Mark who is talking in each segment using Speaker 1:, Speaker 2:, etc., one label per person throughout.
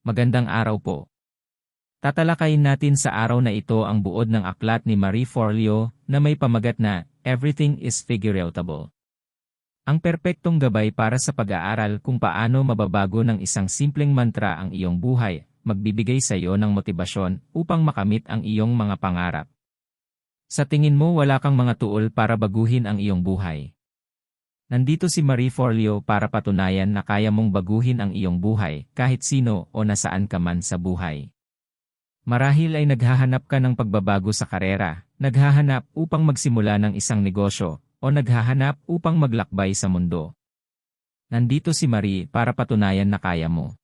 Speaker 1: Magandang araw po. Tatalakayin natin sa araw na ito ang buod ng aklat ni Marie Forleo na may pamagat na Everything is Figureoutable. Ang perpektong gabay para sa pag-aaral kung paano mababago ng isang simpleng mantra ang iyong buhay, magbibigay sa iyo ng motibasyon upang makamit ang iyong mga pangarap. Sa tingin mo wala kang mga tuol para baguhin ang iyong buhay? Nandito si Marie Forleo para patunayan na kaya mong baguhin ang iyong buhay kahit sino o nasaan ka man sa buhay. Marahil ay naghahanap ka ng pagbabago sa karera, naghahanap upang magsimula ng isang negosyo, o naghahanap upang maglakbay sa mundo. Nandito si Marie para patunayan na kaya mo.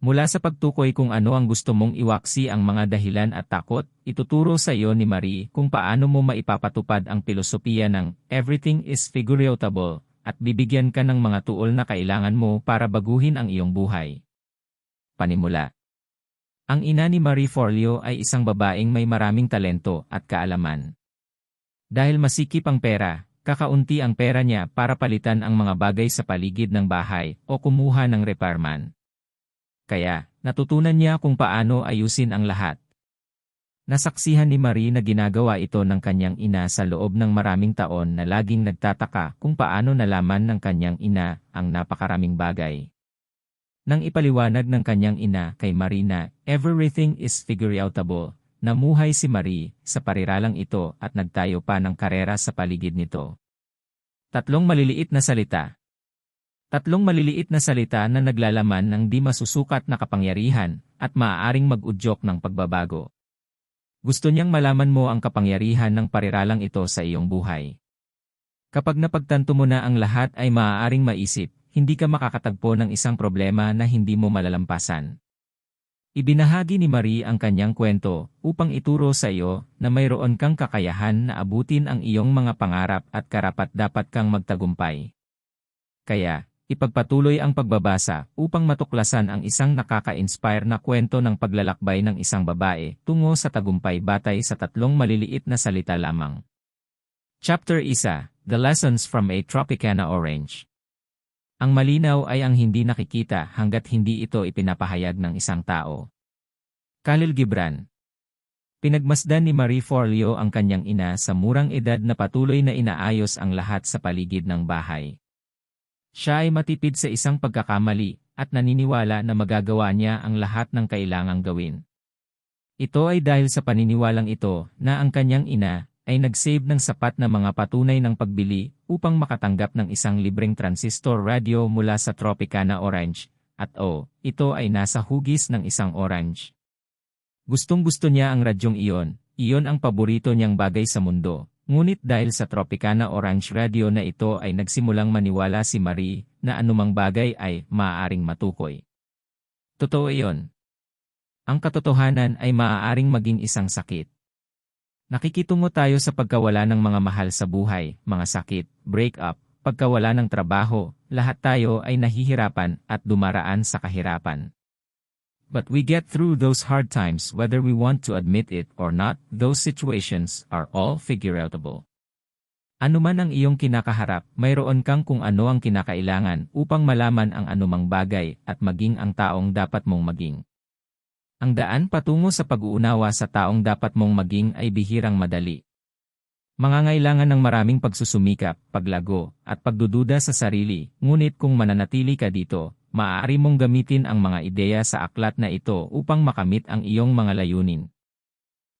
Speaker 1: Mula sa pagtukoy kung ano ang gusto mong iwaksi ang mga dahilan at takot, ituturo sa iyo ni Marie kung paano mo maipapatupad ang pilosopiya ng Everything is Figureoutable at bibigyan ka ng mga tuol na kailangan mo para baguhin ang iyong buhay. Panimula. Ang ina ni Marie Forleo ay isang babaeng may maraming talento at kaalaman. Dahil masikip ang pera, kakaunti ang pera niya para palitan ang mga bagay sa paligid ng bahay o kumuha ng repairman. Kaya, natutunan niya kung paano ayusin ang lahat. Nasaksihan ni Marie na ginagawa ito ng kanyang ina sa loob ng maraming taon na laging nagtataka kung paano nalaman ng kanyang ina ang napakaraming bagay. Nang ipaliwanag ng kanyang ina kay Marie na Everything is Figureoutable, namuhay si Marie sa pariralang ito at nagtayo pa ng karera sa paligid nito. Tatlong maliliit na salita na naglalaman ng di masusukat na kapangyarihan at maaaring mag-udyok ng pagbabago. Gusto niyang malaman mo ang kapangyarihan ng pariralang ito sa iyong buhay. Kapag napagtanto mo na ang lahat ay maaaring maisip, hindi ka makakatagpo ng isang problema na hindi mo malalampasan. Ibinahagi ni Marie ang kanyang kwento upang ituro sa iyo na mayroon kang kakayahan na abutin ang iyong mga pangarap at karapat-dapat kang magtagumpay. Kaya, ipagpatuloy ang pagbabasa upang matuklasan ang isang nakaka-inspire na kwento ng paglalakbay ng isang babae tungo sa tagumpay batay sa tatlong maliliit na salita lamang. Chapter 1: The Lessons from a Tropicana Orange. Ang malinaw ay ang hindi nakikita hanggat hindi ito ipinapahayag ng isang tao. Khalil Gibran. Pinagmasdan ni Marie Forleo ang kanyang ina sa murang edad na patuloy na inaayos ang lahat sa paligid ng bahay. Siya ay matipid sa isang pagkakamali at naniniwala na magagawa niya ang lahat ng kailangang gawin. Ito ay dahil sa paniniwalang ito na ang kanyang ina ay nag-save ng sapat na mga patunay ng pagbili upang makatanggap ng isang libreng transistor radio mula sa Tropicana Orange at ito ay nasa hugis ng isang orange. Gustong-gusto niya ang radyong iyon ang paborito niyang bagay sa mundo. Ngunit dahil sa Tropicana Orange Radio na ito ay nagsimulang maniwala si Marie na anumang bagay ay maaaring matukoy. Totoo iyon. Ang katotohanan ay maaaring maging isang sakit. Nakikitungo tayo sa pagkawala ng mga mahal sa buhay, mga sakit, breakup, pagkawala ng trabaho, lahat tayo ay nahihirapan at dumaraan sa kahirapan. But we get through those hard times whether we want to admit it or not. Those situations are all figureoutable. Ano man ang iyong kinakaharap, mayroon kang kung ano ang kinakailangan upang malaman ang anumang bagay at maging ang taong dapat mong maging. Ang daan patungo sa pag-uunawa sa taong dapat mong maging ay bihirang madali. Mangangailangan ng maraming pagsusumikap, paglago, at pagdududa sa sarili, ngunit kung mananatili ka dito, maaari mong gamitin ang mga ideya sa aklat na ito upang makamit ang iyong mga layunin.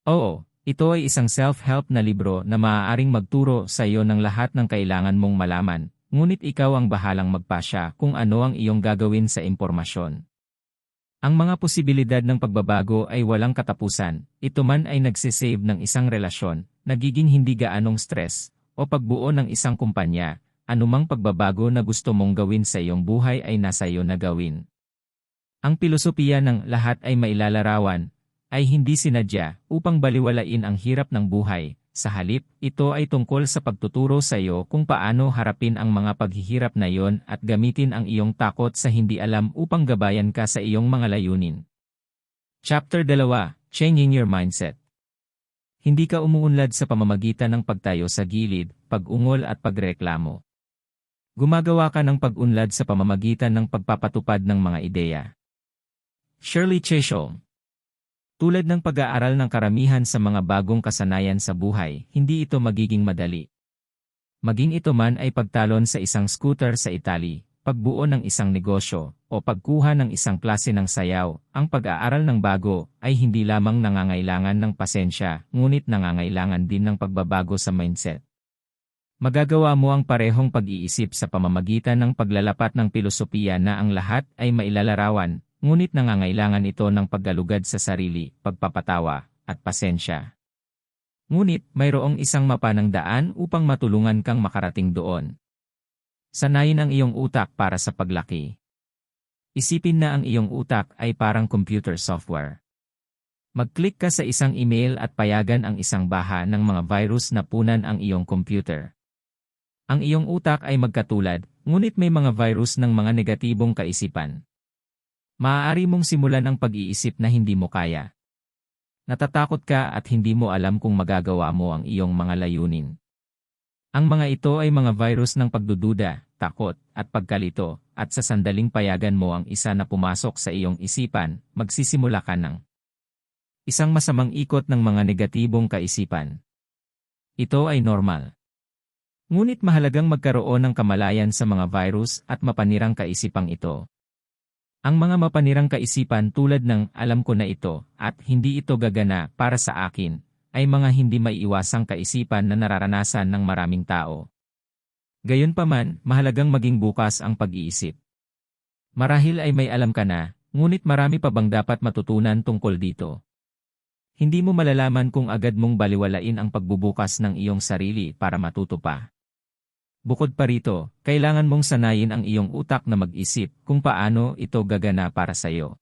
Speaker 1: Oo, ito ay isang self-help na libro na maaaring magturo sa iyo ng lahat ng kailangan mong malaman, ngunit ikaw ang bahalang magpasya kung ano ang iyong gagawin sa impormasyon. Ang mga posibilidad ng pagbabago ay walang katapusan, ito man ay nagsisave ng isang relasyon, nagiging hindi gaanong stress, o pagbuo ng isang kumpanya. Anumang pagbabago na gusto mong gawin sa iyong buhay ay nasa iyo na gawin. Ang pilosopiya ng lahat ay mailalarawan, ay hindi sinadya upang baliwalain ang hirap ng buhay. Sa halip, ito ay tungkol sa pagtuturo sa iyo kung paano harapin ang mga paghihirap na iyon at gamitin ang iyong takot sa hindi alam upang gabayan ka sa iyong mga layunin. Chapter 2: Changing Your Mindset. Hindi ka umuunlad sa pamamagitan ng pagtayo sa gilid, pag-ungol at pagreklamo. Gumagawa ka ng pag-unlad sa pamamagitan ng pagpapatupad ng mga ideya. Shirley Chisholm. Tulad ng pag-aaral ng karamihan sa mga bagong kasanayan sa buhay, hindi ito magiging madali. Maging ito man ay pagtalon sa isang scooter sa Italy, pagbuo ng isang negosyo, o pagkuha ng isang klase ng sayaw, ang pag-aaral ng bago ay hindi lamang nangangailangan ng pasensya, ngunit nangangailangan din ng pagbabago sa mindset. Magagawa mo ang parehong pag-iisip sa pamamagitan ng paglalapat ng pilosopiya na ang lahat ay mailalarawan, ngunit nangangailangan ito ng paggalugad sa sarili, pagpapatawa, at pasensya. Ngunit, mayroong isang mapanang daan upang matulungan kang makarating doon. Sanayin ang iyong utak para sa paglaki. Isipin na ang iyong utak ay parang computer software. Mag-click ka sa isang email at payagan ang isang baha ng mga virus na punan ang iyong computer. Ang iyong utak ay magkatulad, ngunit may mga virus ng mga negatibong kaisipan. Maaari mong simulan ang pag-iisip na hindi mo kaya. Natatakot ka at hindi mo alam kung magagawa mo ang iyong mga layunin. Ang mga ito ay mga virus ng pagdududa, takot, at pagkalito, at sa sandaling payagan mo ang isa na pumasok sa iyong isipan, magsisimula ka ng isang masamang ikot ng mga negatibong kaisipan. Ito ay normal. Ngunit mahalagang magkaroon ng kamalayan sa mga virus at mapanirang kaisipang ito. Ang mga mapanirang kaisipan tulad ng alam ko na ito at hindi ito gagana para sa akin ay mga hindi maiiwasang kaisipan na nararanasan ng maraming tao. Gayunpaman, mahalagang maging bukas ang pag-iisip. Marahil ay may alam ka na, ngunit marami pa bang dapat matutunan tungkol dito? Hindi mo malalaman kung agad mong baliwalain ang pagbubukas ng iyong sarili para matuto pa. Bukod pa rito, kailangan mong sanayin ang iyong utak na mag-isip kung paano ito gagana para sa iyo.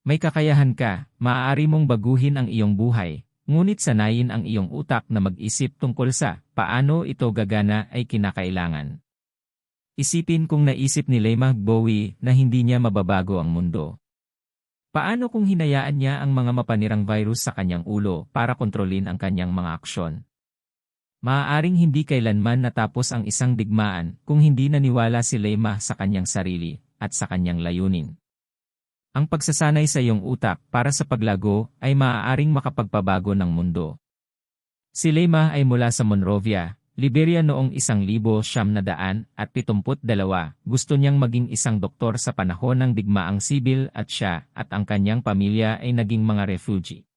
Speaker 1: May kakayahan ka, maaari mong baguhin ang iyong buhay, ngunit sanayin ang iyong utak na mag-isip tungkol sa paano ito gagana ay kinakailangan. Isipin kung naisip ni Lemah Bowie na hindi niya mababago ang mundo. Paano kung hinayaan niya ang mga mapanirang virus sa kanyang ulo para kontrolin ang kanyang mga aksyon? Maaaring hindi kailanman natapos ang isang digmaan kung hindi naniwala si Lemah sa kanyang sarili at sa kanyang layunin. Ang pagsasanay sa iyong utak para sa paglago ay maaaring makapagpabago ng mundo. Si Lemah ay mula sa Monrovia, Liberia noong 1972. Gusto niyang maging isang doktor sa panahon ng digmaang sibil at siya at ang kanyang pamilya ay naging mga refugee.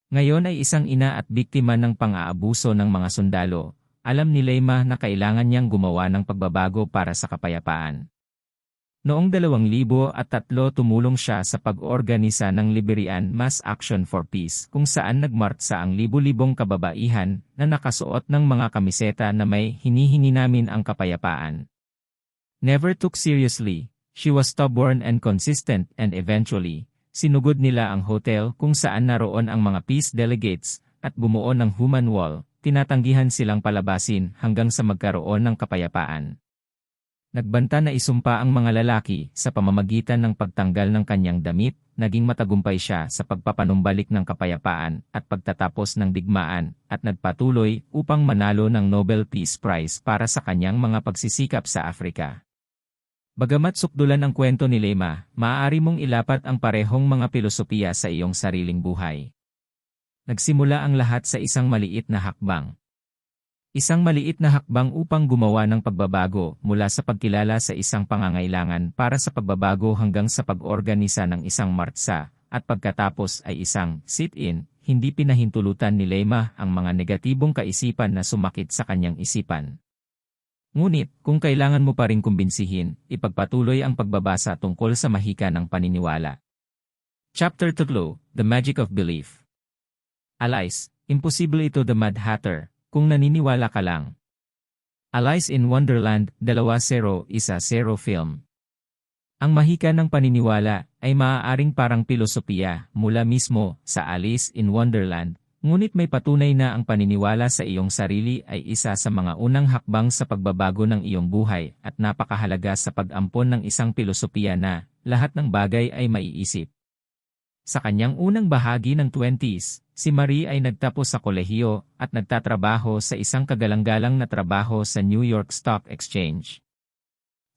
Speaker 1: Ngayon ay isang ina at biktima ng pang-aabuso ng mga sundalo. Alam ni Lemah na kailangan niyang gumawa ng pagbabago para sa kapayapaan. Noong 2003 tumulong siya sa pag-organisa ng Liberian Mass Action for Peace kung saan nagmartsa ang libu-libong kababaihan na nakasuot ng mga kamiseta na may hinihingi namin ang kapayapaan. Never took seriously, she was stubborn and consistent and eventually, sinugod nila ang hotel kung saan naroon ang mga peace delegates at bumuo ng human wall, tinatanggihan silang palabasin hanggang sa magkaroon ng kapayapaan. Nagbanta na isumpa ang mga lalaki sa pamamagitan ng pagtanggal ng kanyang damit, naging matagumpay siya sa pagpapanumbalik ng kapayapaan at pagtatapos ng digmaan at nagpatuloy upang manalo ng Nobel Peace Prize para sa kanyang mga pagsisikap sa Afrika. Bagamat sukdulan ang kwento ni Lemah, maaari mong ilapat ang parehong mga pilosopiya sa iyong sariling buhay. Nagsimula ang lahat sa isang maliit na hakbang. Isang maliit na hakbang upang gumawa ng pagbabago mula sa pagkilala sa isang pangangailangan para sa pagbabago hanggang sa pag-organisa ng isang martsa, at pagkatapos ay isang sit-in, hindi pinahintulutan ni Lemah ang mga negatibong kaisipan na sumakit sa kanyang isipan. Ngunit, kung kailangan mo pa ring kumbinsihin, ipagpatuloy ang pagbabasa tungkol sa mahika ng paniniwala. Chapter 2: The Magic of Belief. Alice, imposible ito. The Mad Hatter, kung naniniwala ka lang. Alice in Wonderland, 2010 film. Ang mahika ng paniniwala ay maaaring parang pilosopiya mula mismo sa Alice in Wonderland. Ngunit may patunay na ang paniniwala sa iyong sarili ay isa sa mga unang hakbang sa pagbabago ng iyong buhay at napakahalaga sa pag-ampon ng isang pilosopiya na lahat ng bagay ay maiisip. Sa kanyang unang bahagi ng 20s, si Marie ay nagtapos sa kolehiyo at nagtatrabaho sa isang kagalang-galang na trabaho sa New York Stock Exchange.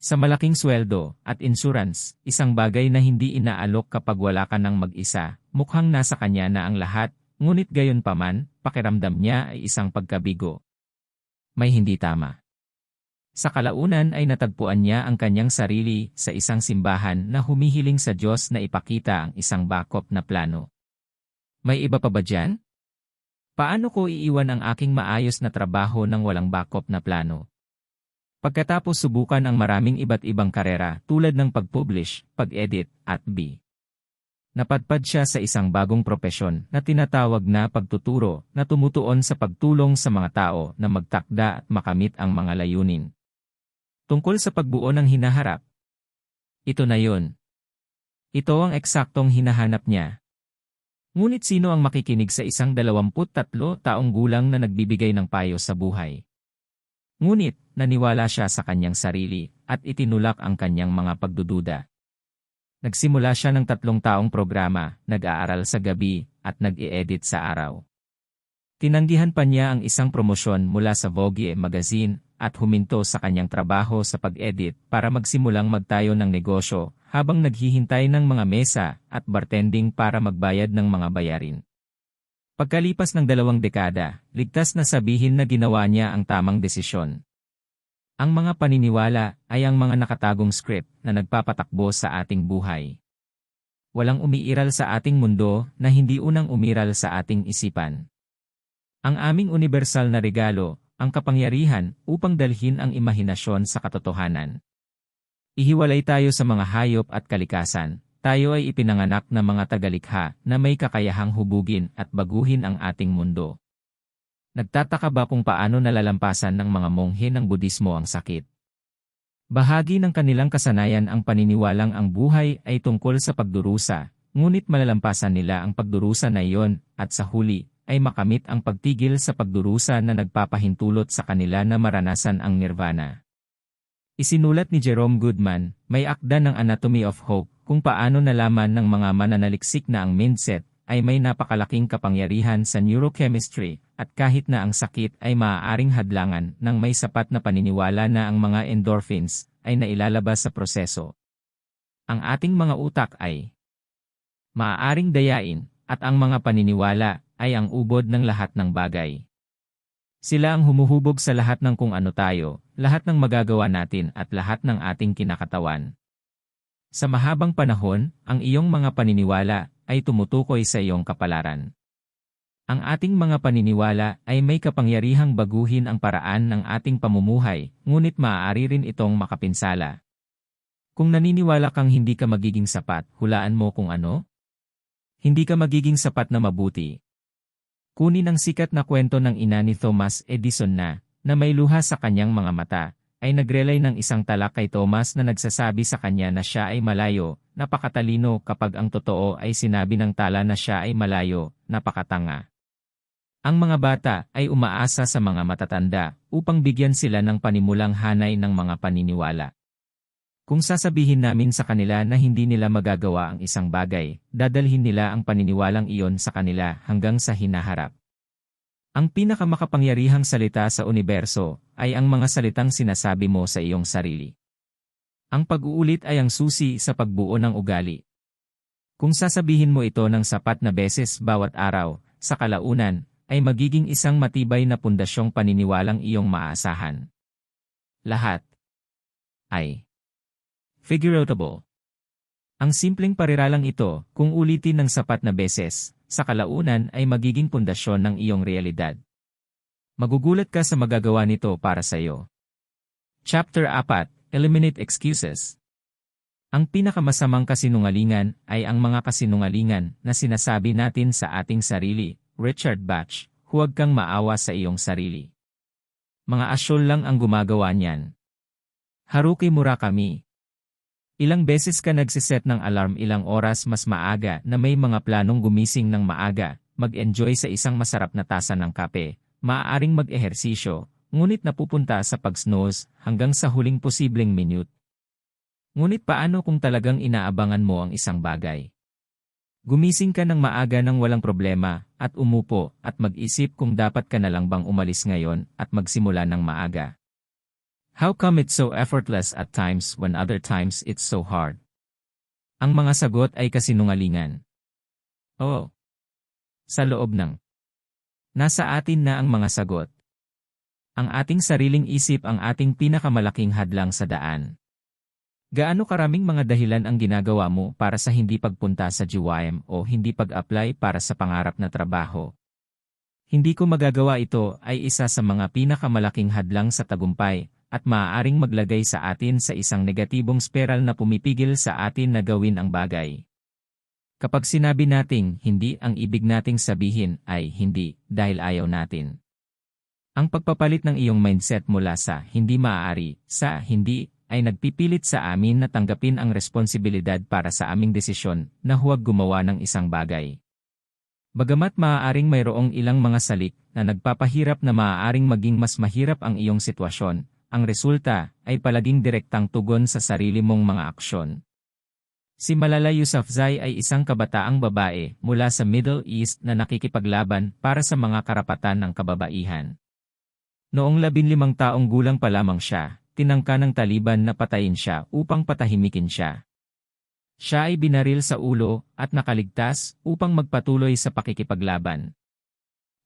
Speaker 1: Sa malaking sweldo at insurance, isang bagay na hindi inaalok kapag wala ka ng mag-isa, mukhang nasa kanya na ang lahat, ngunit gayon paman, pakiramdam niya ay isang pagkabigo. May hindi tama. Sa kalaunan ay natagpuan niya ang kanyang sarili sa isang simbahan na humihiling sa Diyos na ipakita ang isang bakop na plano. May iba pa ba dyan? Paano ko iiwan ang aking maayos na trabaho ng walang bakop na plano? Pagkatapos subukan ang maraming iba't ibang karera tulad ng pag-publish, pag-edit, at napadpad siya sa isang bagong propesyon na tinatawag na pagtuturo na tumutuon sa pagtulong sa mga tao na magtakda at makamit ang mga layunin. Tungkol sa pagbuo ng hinaharap. Ito na yun. Ito ang eksaktong hinahanap niya. Ngunit sino ang makikinig sa isang 23 taong gulang na nagbibigay ng payo sa buhay? Ngunit, naniwala siya sa kanyang sarili at itinulak ang kanyang mga pagdududa. Nagsimula siya ng 3 taong programa, nag-aaral sa gabi, at nag-i-edit sa araw. Tinanggihan pa niya ang isang promosyon mula sa Vogue magazine at huminto sa kanyang trabaho sa pag-edit para magsimulang magtayo ng negosyo habang naghihintay ng mga mesa at bartending para magbayad ng mga bayarin. Pagkalipas ng 2 dekada, ligtas na sabihin na ginawa niya ang tamang desisyon. Ang mga paniniwala ay ang mga nakatagong script na nagpapatakbo sa ating buhay. Walang umiiral sa ating mundo na hindi unang umiral sa ating isipan. Ang aming universal na regalo, ang kapangyarihan upang dalhin ang imahinasyon sa katotohanan. Ihiwalay tayo sa mga hayop at kalikasan. Tayo ay ipinanganak na mga tagalikha na may kakayahang hubugin at baguhin ang ating mundo. Nagtataka ba kung paano nalalampasan ng mga monghe ng Budismo ang sakit? Bahagi ng kanilang kasanayan ang paniniwalang ang buhay ay tungkol sa pagdurusa, ngunit malalampasan nila ang pagdurusa na iyon at sa huli ay makamit ang pagtigil sa pagdurusa na nagpapahintulot sa kanila na maranasan ang nirvana. Isinulat ni Jerome Goodman, may akda ng Anatomy of Hope, kung paano nalaman ng mga mananaliksik na ang mindset ay may napakalaking kapangyarihan sa neurochemistry at kahit na ang sakit ay maaaring hadlangan ng may sapat na paniniwala na ang mga endorphins ay nailalabas sa proseso. Ang ating mga utak ay maaaring dayain at ang mga paniniwala ay ang ubod ng lahat ng bagay. Sila ang humuhubog sa lahat ng kung ano tayo, lahat ng magagawa natin at lahat ng ating kinakatawan. Sa mahabang panahon, ang iyong mga paniniwala ay tumutukoy sa iyong kapalaran. Ang ating mga paniniwala ay may kapangyarihang baguhin ang paraan ng ating pamumuhay, ngunit maaari rin itong makapinsala. Kung naniniwala kang hindi ka magiging sapat, hulaan mo kung ano? Hindi ka magiging sapat na mabuti. Kunin ang sikat na kwento ng ina ni Thomas Edison na may luha sa kanyang mga mata, ay nagrelay ng isang talak kay Thomas na nagsasabi sa kanya na siya ay malayo, napakatalino kapag ang totoo ay sinabi ng tala na siya ay malayo, napakatanga. Ang mga bata ay umaasa sa mga matatanda upang bigyan sila ng panimulang hanay ng mga paniniwala. Kung sasabihin namin sa kanila na hindi nila magagawa ang isang bagay, dadalhin nila ang paniniwalang iyon sa kanila hanggang sa hinaharap. Ang pinakamakapangyarihang salita sa universo ay ang mga salitang sinasabi mo sa iyong sarili. Ang pag-uulit ay ang susi sa pagbuo ng ugali. Kung sasabihin mo ito ng sapat na beses bawat araw, sa kalaunan, ay magiging isang matibay na pundasyong paniniwalang iyong maaasahan. Lahat ay figuratable. Ang simpleng pariralang ito, kung ulitin ng sapat na beses, sa kalaunan ay magiging pundasyon ng iyong realidad. Magugulat ka sa magagawa nito para sa iyo. Chapter 4, Eliminate Excuses. Ang pinakamasamang kasinungalingan ay ang mga kasinungalingan na sinasabi natin sa ating sarili. Richard Bach, huwag kang maawa sa iyong sarili. Mga asyol lang ang gumagawa niyan. Haruki Murakami. Ilang beses ka nagsiset ng alarm ilang oras mas maaga na may mga planong gumising ng maaga, mag-enjoy sa isang masarap na tasa ng kape, maaaring mag-ehersisyo, ngunit napupunta sa pag-snooze hanggang sa huling posibleng minute. Ngunit paano kung talagang inaabangan mo ang isang bagay? Gumising ka ng maaga ng walang problema at umupo at mag-isip kung dapat ka na lang bang umalis ngayon at magsimula ng maaga. How come it's so effortless at times when other times it's so hard? Ang mga sagot ay kasinungalingan. Oo. Sa loob ng nasa atin na ang mga sagot. Ang ating sariling isip ang ating pinakamalaking hadlang sa daan. Gaano karaming mga dahilan ang ginagawa mo para sa hindi pagpunta sa GYM o hindi pag-apply para sa pangarap na trabaho? Hindi ko magagawa ito ay isa sa mga pinakamalaking hadlang sa tagumpay at maaaring maglagay sa atin sa isang negatibong spiral na pumipigil sa atin na gawin ang bagay. Kapag sinabi nating hindi, ang ibig nating sabihin ay hindi dahil ayaw natin. Ang pagpapalit ng iyong mindset mula sa hindi maaari sa hindi ay nagpipilit sa amin na tanggapin ang responsibilidad para sa aming desisyon na huwag gumawa ng isang bagay. Bagamat maaaring mayroong ilang mga salik na nagpapahirap na maaaring maging mas mahirap ang iyong sitwasyon, ang resulta ay palaging direktang tugon sa sarili mong mga aksyon. Si Malala Yousafzai ay isang kabataang babae mula sa Middle East na nakikipaglaban para sa mga karapatan ng kababaihan. Noong 15 taong gulang pa lamang siya, tinangka ng Taliban na patayin siya upang patahimikin siya. Siya ay binaril sa ulo at nakaligtas upang magpatuloy sa pakikipaglaban.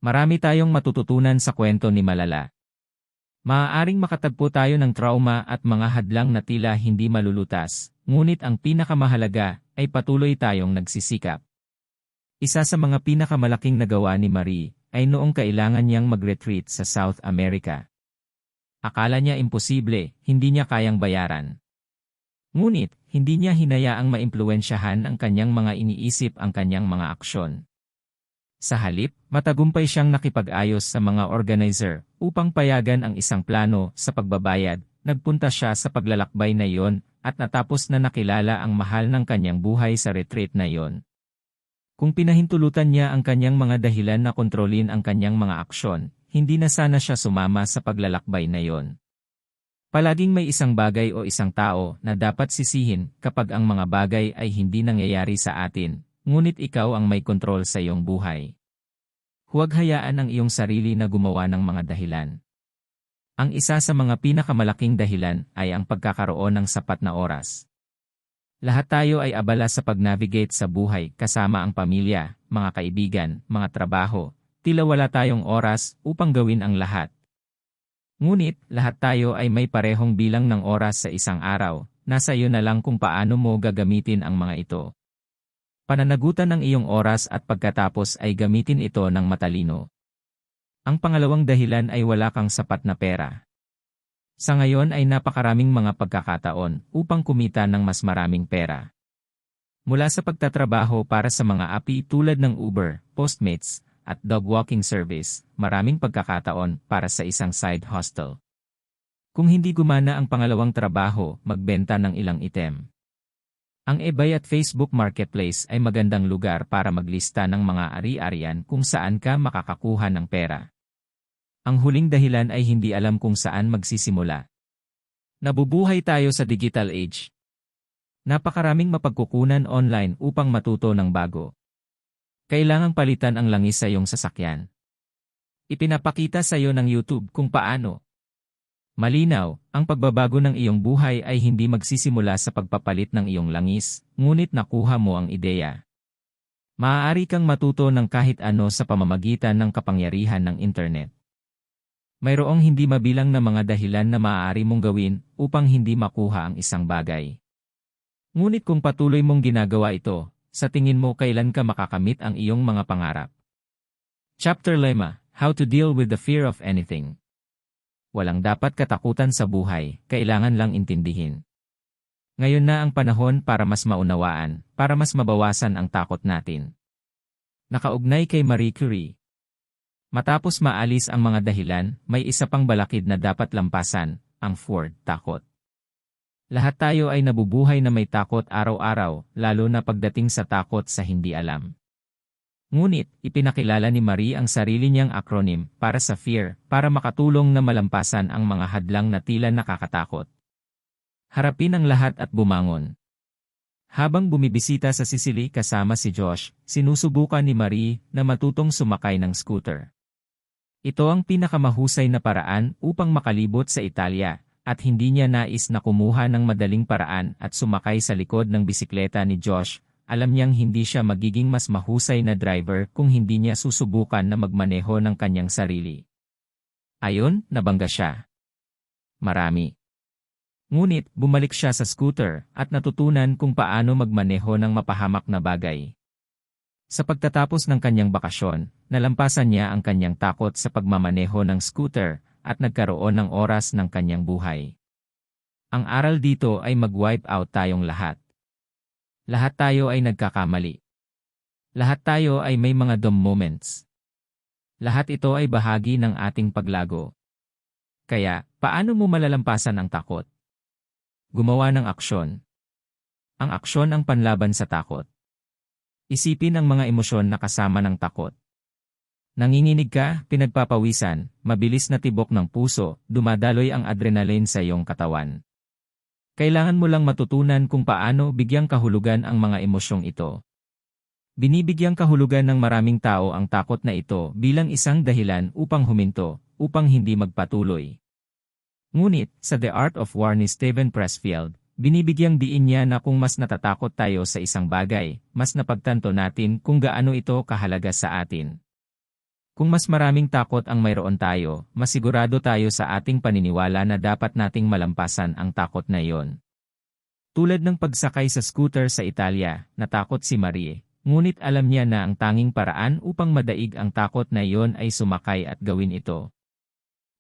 Speaker 1: Marami tayong matututunan sa kwento ni Malala. Maaaring makatagpo tayo ng trauma at mga hadlang na tila hindi malulutas, ngunit ang pinakamahalaga ay patuloy tayong nagsisikap. Isa sa mga pinakamalaking nagawa ni Marie ay noong kailangan niyang mag-retreat sa South America. Akala niya imposible, hindi niya kayang bayaran. Ngunit, hindi niya hinayaang maimpluwensyahan ang kanyang mga iniisip ang kanyang mga aksyon. Sa halip, matagumpay siyang nakipag-ayos sa mga organizer upang payagan ang isang plano sa pagbabayad. Nagpunta siya sa paglalakbay na iyon at natapos na nakilala ang mahal ng kanyang buhay sa retreat na iyon. Kung pinahintulutan niya ang kanyang mga dahilan na kontrolin ang kanyang mga aksyon, hindi na sana siya sumama sa paglalakbay na iyon. Palaging may isang bagay o isang tao na dapat sisihin kapag ang mga bagay ay hindi nangyayari sa atin. Ngunit ikaw ang may kontrol sa iyong buhay. Huwag hayaan ang iyong sarili na gumawa ng mga dahilan. Ang isa sa mga pinakamalaking dahilan ay ang pagkakaroon ng sapat na oras. Lahat tayo ay abala sa pag-navigate sa buhay kasama ang pamilya, mga kaibigan, mga trabaho. Tila wala tayong oras upang gawin ang lahat. Ngunit, lahat tayo ay may parehong bilang ng oras sa isang araw. Nasa iyo na lang kung paano mo gagamitin ang mga ito. Pananagutan ng iyong oras at pagkatapos ay gamitin ito ng matalino. Ang pangalawang dahilan ay wala kang sapat na pera. Sa ngayon ay napakaraming mga pagkakataon upang kumita ng mas maraming pera. Mula sa pagtatrabaho para sa mga api tulad ng Uber, Postmates, at dog walking service, maraming pagkakataon para sa isang side hustle. Kung hindi gumana ang pangalawang trabaho, magbenta ng ilang item. Ang eBay at Facebook Marketplace ay magandang lugar para maglista ng mga ari-arian kung saan ka makakakuha ng pera. Ang huling dahilan ay hindi alam kung saan magsisimula. Nabubuhay tayo sa digital age. Napakaraming mapagkukunan online upang matuto ng bago. Kailangang palitan ang langis sa iyong sasakyan. Ipinapakita sa iyo ng YouTube kung paano. Malinaw, ang pagbabago ng iyong buhay ay hindi magsisimula sa pagpapalit ng iyong langis, ngunit nakuha mo ang ideya. Maaari kang matuto ng kahit ano sa pamamagitan ng kapangyarihan ng internet. Mayroong hindi mabilang na mga dahilan na maaari mong gawin upang hindi makuha ang isang bagay. Ngunit kung patuloy mong ginagawa ito, sa tingin mo kailan ka makakamit ang iyong mga pangarap? Chapter 5: How to Deal with the Fear of Anything. Walang dapat katakutan sa buhay, kailangan lang intindihin. Ngayon na ang panahon para mas maunawaan, para mas mabawasan ang takot natin. Nakaugnay kay Marie Curie. Matapos maalis ang mga dahilan, may isa pang balakid na dapat lampasan, ang Ford, takot. Lahat tayo ay nabubuhay na may takot araw-araw, lalo na pagdating sa takot sa hindi alam. Ngunit, ipinakilala ni Marie ang sarili niyang acronym para sa fear, para makatulong na malampasan ang mga hadlang na tila nakakatakot. Harapin ang lahat at bumangon. Habang bumibisita sa Sicily kasama si Josh, sinusubukan ni Marie na matutong sumakay ng scooter. Ito ang pinakamahusay na paraan upang makalibot sa Italia, at hindi niya nais na kumuha ng madaling paraan at sumakay sa likod ng bisikleta ni Josh. Alam niyang hindi siya magiging mas mahusay na driver kung hindi niya susubukan na magmaneho ng kanyang sarili. Ayon, nabangga siya. Marami. Ngunit, bumalik siya sa scooter at natutunan kung paano magmaneho ng mapahamak na bagay. Sa pagtatapos ng kanyang bakasyon, nalampasan niya ang kanyang takot sa pagmamaneho ng scooter at nagkaroon ng oras ng kanyang buhay. Ang aral dito ay mag-wipe out tayong lahat. Lahat tayo ay nagkakamali. Lahat tayo ay may mga dumb moments. Lahat ito ay bahagi ng ating paglago. Kaya, paano mo malalampasan ang takot? Gumawa ng aksyon. Ang aksyon ang panlaban sa takot. Isipin ang mga emosyon na kasama ng takot. Nanginginig ka, pinagpapawisan, mabilis na tibok ng puso, dumadaloy ang adrenaline sa iyong katawan. Kailangan mo lang matutunan kung paano bigyang kahulugan ang mga emosyong ito. Binibigyang kahulugan ng maraming tao ang takot na ito bilang isang dahilan upang huminto, upang hindi magpatuloy. Ngunit, sa The Art of War ni Steven Pressfield, binibigyang diin niya na kung mas natatakot tayo sa isang bagay, mas napagtanto natin kung gaano ito kahalaga sa atin. Kung mas maraming takot ang mayroon tayo, masigurado tayo sa ating paniniwala na dapat nating malampasan ang takot na iyon. Tulad ng pagsakay sa scooter sa Italia, natakot si Marie, ngunit alam niya na ang tanging paraan upang madaig ang takot na iyon ay sumakay at gawin ito.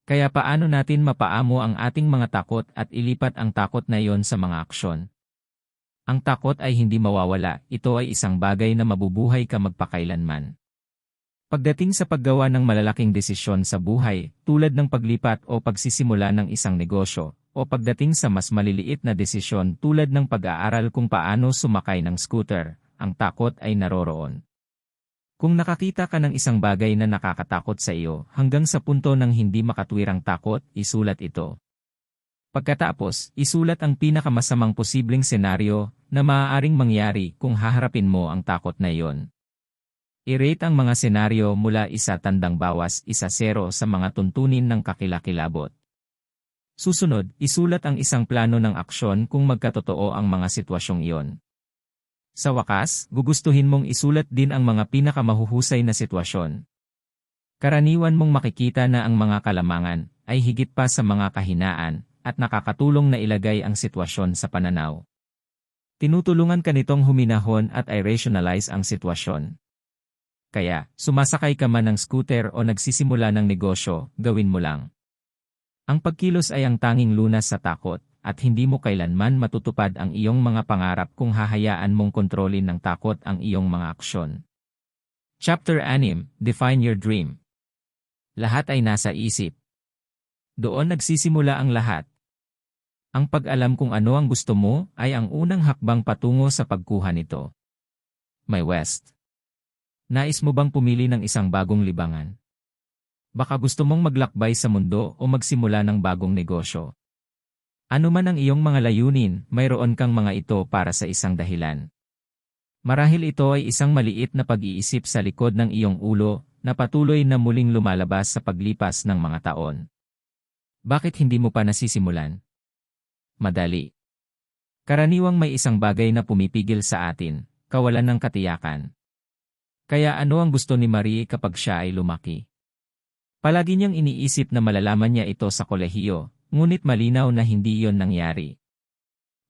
Speaker 1: Kaya paano natin mapaamo ang ating mga takot at ilipat ang takot na iyon sa mga aksyon? Ang takot ay hindi mawawala, ito ay isang bagay na mabubuhay ka magpakailanman. Pagdating sa paggawa ng malalaking desisyon sa buhay, tulad ng paglipat o pagsisimula ng isang negosyo, o pagdating sa mas maliliit na desisyon tulad ng pag-aaral kung paano sumakay ng scooter, ang takot ay naroroon. Kung nakakita ka ng isang bagay na nakakatakot sa iyo hanggang sa punto ng hindi makatwirang takot, isulat ito. Pagkatapos, isulat ang pinakamasamang posibleng senaryo na maaaring mangyari kung haharapin mo ang takot na iyon. I-rate ang mga senaryo mula 1 tandang bawas 1-0 sa mga tuntunin ng kakilakilabot. Susunod, isulat ang isang plano ng aksyon kung magkatotoo ang mga sitwasyong iyon. Sa wakas, gugustuhin mong isulat din ang mga pinakamahuhusay na sitwasyon. Karaniwan mong makikita na ang mga kalamangan ay higit pa sa mga kahinaan at nakakatulong na ilagay ang sitwasyon sa pananaw. Tinutulungan ka nitong huminahon at i-rationalize ang sitwasyon. Kaya, sumasakay ka man ng scooter o nagsisimula ng negosyo, gawin mo lang. Ang pagkilos ay ang tanging lunas sa takot, at hindi mo kailanman matutupad ang iyong mga pangarap kung hahayaan mong kontrolin ng takot ang iyong mga aksyon. Chapter 6, Define Your Dream. Lahat ay nasa isip. Doon nagsisimula ang lahat. Ang pag-alam kung ano ang gusto mo ay ang unang hakbang patungo sa pagkuha nito. May West. Nais mo bang pumili ng isang bagong libangan? Baka gusto mong maglakbay sa mundo o magsimula ng bagong negosyo. Ano man ang iyong mga layunin, mayroon kang mga ito para sa isang dahilan. Marahil ito ay isang maliit na pag-iisip sa likod ng iyong ulo na patuloy na muling lumalabas sa paglipas ng mga taon. Bakit hindi mo pa nasisimulan? Madali. Karaniwang may isang bagay na pumipigil sa atin, kawalan ng katiyakan. Kaya ano ang gusto ni Marie kapag siya ay lumaki? Palagi niyang iniisip na malalaman niya ito sa kolehiyo, ngunit malinaw na hindi iyon nangyari.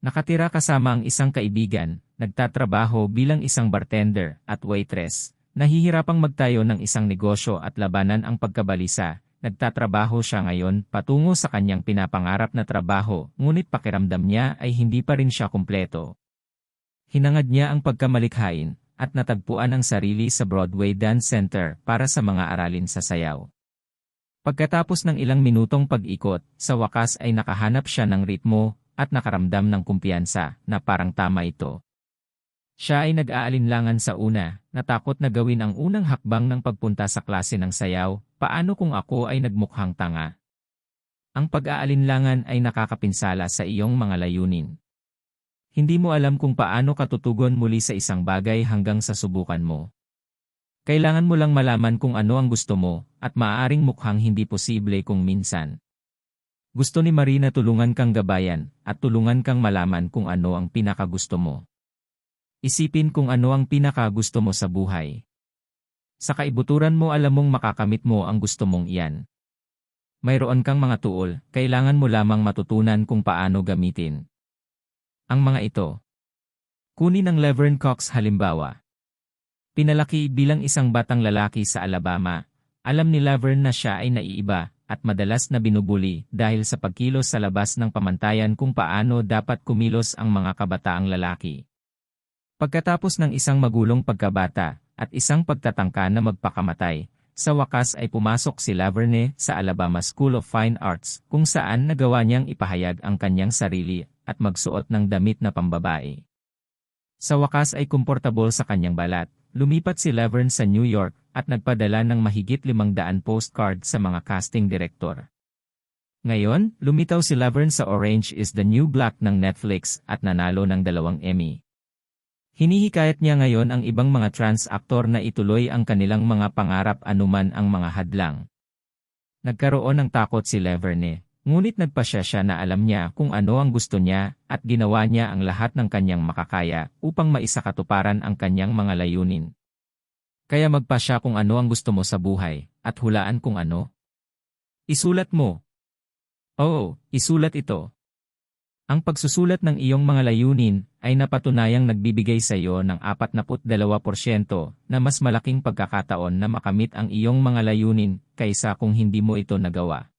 Speaker 1: Nakatira kasama ang isang kaibigan, nagtatrabaho bilang isang bartender at waitress, nahihirapang magtayo ng isang negosyo at labanan ang pagkabalisa. Nagtatrabaho siya ngayon patungo sa kanyang pinapangarap na trabaho, ngunit pakiramdam niya ay hindi pa rin siya kumpleto. Hinangad niya ang pagkamalikhain, at natagpuan ang sarili sa Broadway Dance Center para sa mga aralin sa sayaw. Pagkatapos ng ilang minutong pag-ikot, sa wakas ay nakahanap siya ng ritmo at nakaramdam ng kumpiyansa na parang tama ito. Siya ay nag-aalinlangan sa una, natakot na gawin ang unang hakbang ng pagpunta sa klase ng sayaw, paano kung ako ay nagmukhang tanga? Ang pag-aalinlangan ay nakakapinsala sa iyong mga layunin. Hindi mo alam kung paano ka tutugon muli sa isang bagay hanggang sa subukan mo. Kailangan mo lang malaman kung ano ang gusto mo, at maaaring mukhang hindi posible kung minsan. Gusto ni Marie na tulungan kang gabayan at tulungan kang malaman kung ano ang pinakagusto mo. Isipin kung ano ang pinakagusto mo sa buhay. Sa kaibuturan mo alam mong makakamit mo ang gusto mong iyan. Mayroon kang mga tuol, kailangan mo lamang matutunan kung paano gamitin. Ang mga ito. Kunin ang Laverne Cox halimbawa. Pinalaki bilang isang batang lalaki sa Alabama. Alam ni Laverne na siya ay naiiba at madalas na binubuli dahil sa pagkilos sa labas ng pamantayan kung paano dapat kumilos ang mga kabataang lalaki. Pagkatapos ng isang magulong pagkabata at isang pagtatangka na magpakamatay, sa wakas ay pumasok si Laverne sa Alabama School of Fine Arts kung saan nagawa niyang ipahayag ang kanyang sarili at magsuot ng damit na pambabae. Sa wakas ay komportable sa kanyang balat, lumipat si Laverne sa New York at nagpadala ng mahigit 500 postcard sa mga casting director. Ngayon, lumitaw si Laverne sa Orange is the New Black ng Netflix at nanalo ng 2 Emmy. Hinihikayat niya ngayon ang ibang mga trans actor na ituloy ang kanilang mga pangarap anuman ang mga hadlang. Nagkaroon ng takot si Laverne, ngunit nagpasya siya na alam niya kung ano ang gusto niya at ginawa niya ang lahat ng kanyang makakaya upang maisakatuparan ang kanyang mga layunin. Kaya magpasya kung ano ang gusto mo sa buhay at hulaan kung ano. Isulat mo. Oo, isulat ito. Ang pagsusulat ng iyong mga layunin ay napatunayang nagbibigay sa iyo ng 42% na mas malaking pagkakataon na makamit ang iyong mga layunin kaysa kung hindi mo ito nagawa.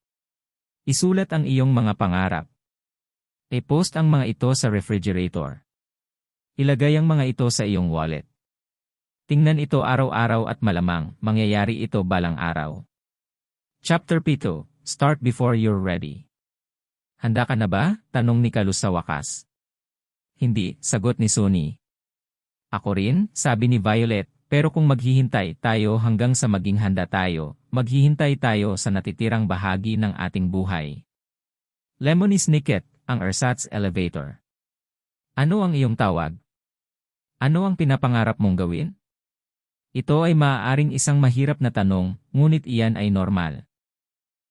Speaker 1: Isulat ang iyong mga pangarap. I-post ang mga ito sa refrigerator. Ilagay ang mga ito sa iyong wallet. Tingnan ito araw-araw at malamang mangyayari ito balang araw. Chapter 7. Start before you're ready. Handa ka na ba? Tanong ni Carlos sa wakas. Hindi, sagot ni Sonny. Ako rin, sabi ni Violet, pero kung maghihintay tayo hanggang sa maging handa tayo, maghihintay tayo sa natitirang bahagi ng ating buhay. Lemony Snicket, ang ersatz elevator. Ano ang iyong tawag? Ano ang pinapangarap mong gawin? Ito ay maaaring isang mahirap na tanong, ngunit iyan ay normal.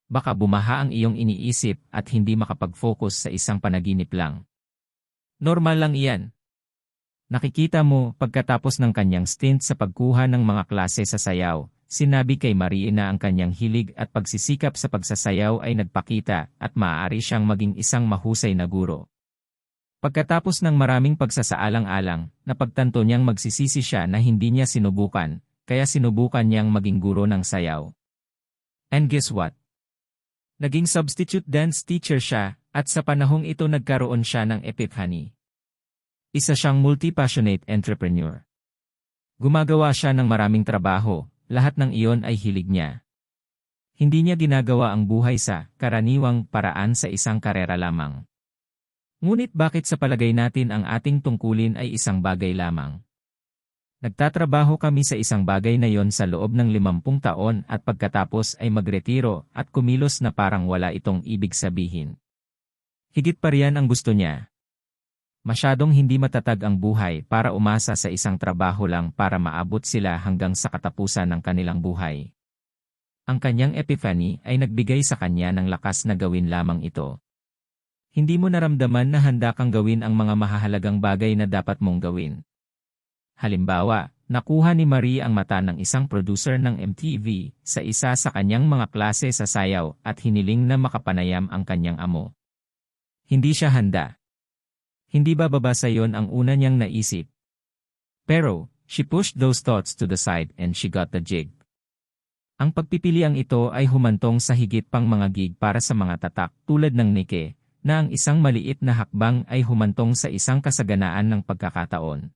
Speaker 1: Baka bumaha ang iyong iniisip at hindi makapag-focus sa isang panaginip lang. Normal lang iyan. Nakikita mo, pagkatapos ng kanyang stint sa pagkuha ng mga klase sa sayaw, sinabi kay Marie na ang kanyang hilig at pagsisikap sa pagsasayaw ay nagpakita at maaari siyang maging isang mahusay na guro. Pagkatapos ng maraming pagsasaalang-alang, napagtanto niyang magsisisi siya na hindi niya sinubukan, kaya sinubukan niyang maging guro ng sayaw. And guess what? Naging substitute dance teacher siya, at sa panahong ito nagkaroon siya ng epiphany. Isa siyang multi-passionate entrepreneur. Gumagawa siya ng maraming trabaho, lahat ng iyon ay hilig niya. Hindi niya ginagawa ang buhay sa karaniwang paraan sa isang karera lamang. Ngunit bakit sa palagay natin ang ating tungkulin ay isang bagay lamang? Nagtatrabaho kami sa isang bagay na yon sa loob ng 50 taon at pagkatapos ay magretiro at kumilos na parang wala itong ibig sabihin. Higit pa riyan ang gusto niya. Masyadong hindi matatag ang buhay para umasa sa isang trabaho lang para maabot sila hanggang sa katapusan ng kanilang buhay. Ang kanyang epiphany ay nagbigay sa kanya ng lakas na gawin lamang ito. Hindi mo naramdaman na handa kang gawin ang mga mahahalagang bagay na dapat mong gawin. Halimbawa, nakuha ni Marie ang mata ng isang producer ng MTV sa isa sa kanyang mga klase sa sayaw at hiniling na makapanayam ang kanyang amo. Hindi siya handa. Hindi bababa sa yon ang una niyang naisip. Pero, she pushed those thoughts to the side and she got the gig. Ang pagpipiliang ito ay humantong sa higit pang mga gig para sa mga tatak tulad ng Nike, na ang isang maliit na hakbang ay humantong sa isang kasaganaan ng pagkakataon.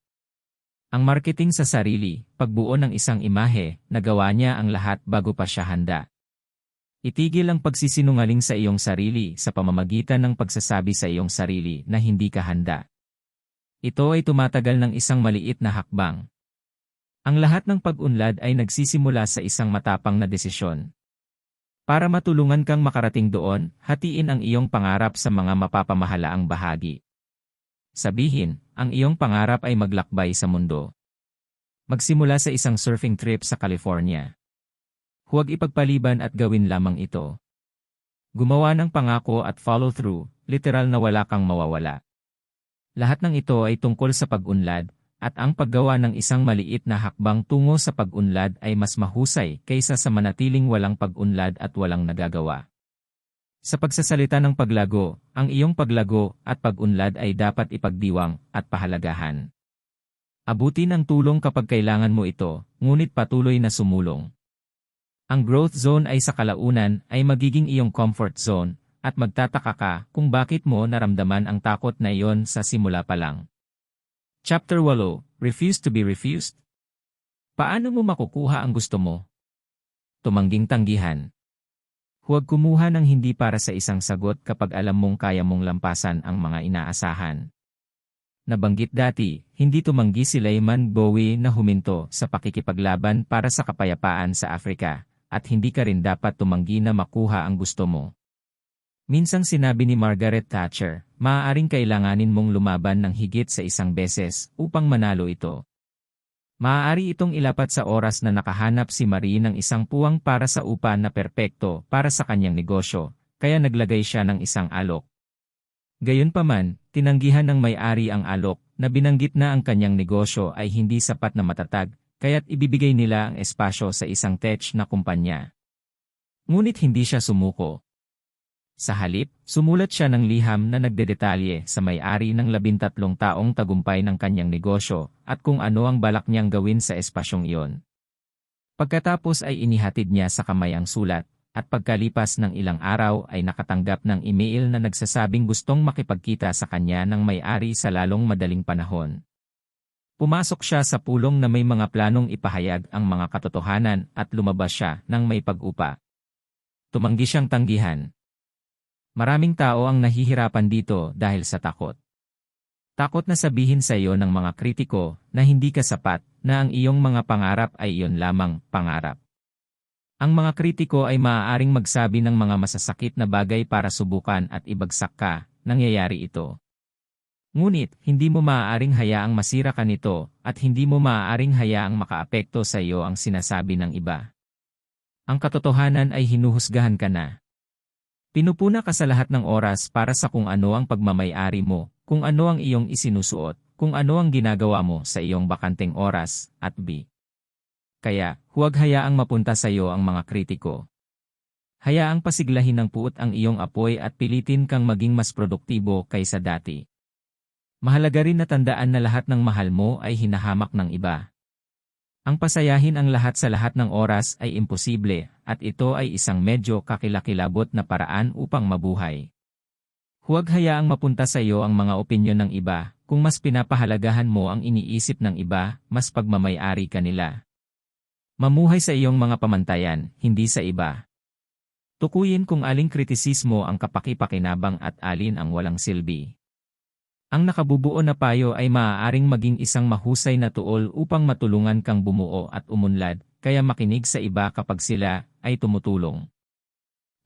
Speaker 1: Ang marketing sa sarili, pagbuo ng isang imahe, nagawa niya ang lahat bago pa siya handa. Itigil ang pagsisinungaling sa iyong sarili sa pamamagitan ng pagsasabi sa iyong sarili na hindi ka handa. Ito ay tumatagal ng isang maliit na hakbang. Ang lahat ng pag-unlad ay nagsisimula sa isang matapang na desisyon. Para matulungan kang makarating doon, hatiin ang iyong pangarap sa mga mapapamahalaang bahagi. Sabihin, ang iyong pangarap ay maglakbay sa mundo. Magsimula sa isang surfing trip sa California. Huwag ipagpaliban at gawin lamang ito. Gumawa ng pangako at follow-through, literal na wala kang mawawala. Lahat ng ito ay tungkol sa pag-unlad, at ang paggawa ng isang maliit na hakbang tungo sa pag-unlad ay mas mahusay kaysa sa manatiling walang pag-unlad at walang nagagawa. Sa pagsasalita ng paglago, ang iyong paglago at pag-unlad ay dapat ipagdiwang at pahalagahan. Abutin ang tulong kapag kailangan mo ito, ngunit patuloy na sumulong. Ang growth zone ay sa kalaunan ay magiging iyong comfort zone, at magtataka ka kung bakit mo naramdaman ang takot na iyon sa simula pa lang. Chapter 8, Refuse to be refused. Paano mo makukuha ang gusto mo? Tumangging tanggihan. Huwag kumuha ng hindi para sa isang sagot kapag alam mong kaya mong lampasan ang mga inaasahan. Nabanggit dati, hindi tumanggi si Layman Bowie na huminto sa pakikipaglaban para sa kapayapaan sa Afrika, at hindi ka rin dapat tumanggi na makuha ang gusto mo. Minsang sinabi ni Margaret Thatcher, maaaring kailanganin mong lumaban ng higit sa isang beses upang manalo ito. Maaari itong ilapat sa oras na nakahanap si Marie ng isang puwang para sa upa na perpekto para sa kanyang negosyo, kaya naglagay siya ng isang alok. Gayunpaman, tinanggihan ng may-ari ang alok na binanggit na ang kanyang negosyo ay hindi sapat na matatag, kaya't ibibigay nila ang espasyo sa isang tech na kumpanya. Ngunit hindi siya sumuko. Sa halip, sumulat siya ng liham na nagdedetalye sa may-ari ng 13 taong tagumpay ng kanyang negosyo at kung ano ang balak niyang gawin sa espasyong iyon. Pagkatapos ay inihatid niya sa kamay ang sulat, at pagkalipas ng ilang araw ay nakatanggap ng email na nagsasabing gustong makipagkita sa kanya ng may-ari sa lalong madaling panahon. Pumasok siya sa pulong na may mga planong ipahayag ang mga katotohanan at lumabas siya ng may pag-upa. Tumanggi siyang tanggihan. Maraming tao ang nahihirapan dito dahil sa takot. Takot na sabihin sa iyo ng mga kritiko na hindi ka sapat, na ang iyong mga pangarap ay iyon lamang pangarap. Ang mga kritiko ay maaaring magsabi ng mga masasakit na bagay para subukan at ibagsak ka, nangyayari ito. Ngunit, hindi mo maaaring hayaang masira ka nito at hindi mo maaaring hayaang makaapekto sa iyo ang sinasabi ng iba. Ang katotohanan ay hinuhusgahan ka na. Pinupuna ka sa lahat ng oras para sa kung ano ang pagmamay-ari mo, kung ano ang iyong isinusuot, kung ano ang ginagawa mo sa iyong bakanteng oras, at Kaya, huwag hayaang mapunta sa iyo ang mga kritiko. Hayaang pasiglahin ng puot ang iyong apoy at pilitin kang maging mas produktibo kaysa dati. Mahalaga rin na tandaan na lahat ng mahal mo ay hinahamak ng iba. Ang pasayahin ang lahat sa lahat ng oras ay imposible, at ito ay isang medyo kakilakilabot na paraan upang mabuhay. Huwag hayaang mapunta sa iyo ang mga opinyon ng iba, kung mas pinapahalagahan mo ang iniisip ng iba, mas pagmamay-ari ka nila. Mamuhay sa iyong mga pamantayan, hindi sa iba. Tukuyin kung aling kritisismo ang kapaki-pakinabang at alin ang walang silbi. Ang nakabubuo na payo ay maaaring maging isang mahusay na tuol upang matulungan kang bumuo at umunlad, kaya makinig sa iba kapag sila ay tumutulong.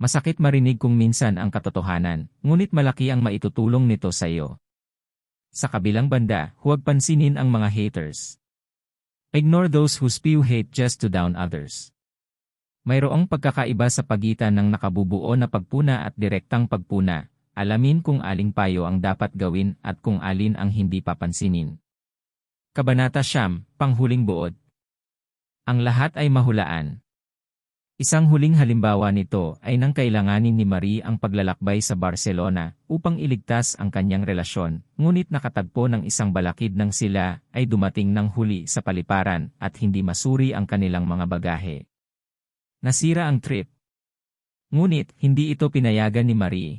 Speaker 1: Masakit marinig kung minsan ang katotohanan, ngunit malaki ang maitutulong nito sa iyo. Sa kabilang banda, huwag pansinin ang mga haters. Ignore those who spew hate just to down others. Mayroong pagkakaiba sa pagitan ng nakabubuo na pagpuna at direktang pagpuna. Alamin kung aling payo ang dapat gawin at kung alin ang hindi papansinin. Kabanata 9, Panghuling Buod. Ang lahat ay mahulaan. Isang huling halimbawa nito ay nang kailanganin ni Marie ang paglalakbay sa Barcelona upang iligtas ang kanyang relasyon, ngunit nakatagpo ng isang balakid nang sila ay dumating ng huli sa paliparan at hindi masuri ang kanilang mga bagahe. Nasira ang trip. Ngunit hindi ito pinayagan ni Marie.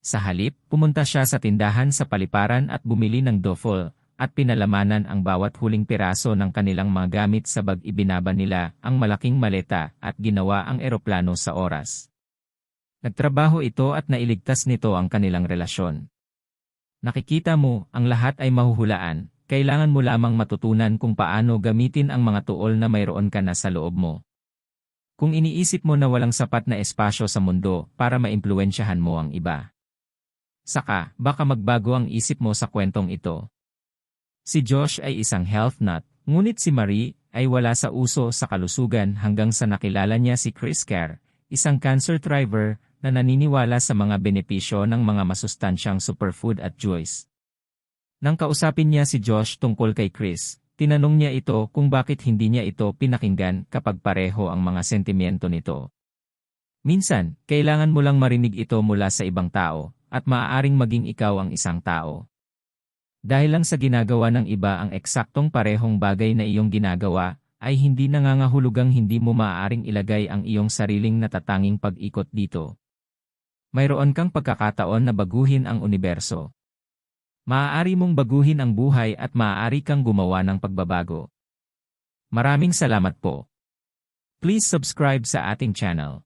Speaker 1: Sa halip, pumunta siya sa tindahan sa paliparan at bumili ng duffel, at pinalamanan ang bawat huling piraso ng kanilang mga gamit sa bag. Ibinaba nila ang malaking maleta at ginawa ang eroplano sa oras. Nagtrabaho ito at nailigtas nito ang kanilang relasyon. Nakikita mo, ang lahat ay mahuhulaan, kailangan mo lamang matutunan kung paano gamitin ang mga tuol na mayroon ka na sa loob mo. Kung iniisip mo na walang sapat na espasyo sa mundo para maimpluwensyahan mo ang iba, saka, baka magbago ang isip mo sa kwentong ito. Si Josh ay isang health nut, ngunit si Marie ay wala sa uso sa kalusugan hanggang sa nakilala niya si Chris Kerr, isang cancer thriver na naniniwala sa mga benepisyo ng mga masustansyang superfood at juice. Nang kausapin niya si Josh tungkol kay Chris, tinanong niya ito kung bakit hindi niya ito pinakinggan kapag pareho ang mga sentimiento nito. Minsan, kailangan mo lang marinig ito mula sa ibang tao, at maaaring maging ikaw ang isang tao. Dahil lang sa ginagawa ng iba ang eksaktong parehong bagay na iyong ginagawa, ay hindi nangangahulugang hindi mo maaaring ilagay ang iyong sariling natatanging pag-ikot dito. Mayroon kang pagkakataon na baguhin ang universo. Maaari mong baguhin ang buhay at maaari kang gumawa ng pagbabago. Maraming salamat po. Please subscribe sa ating channel.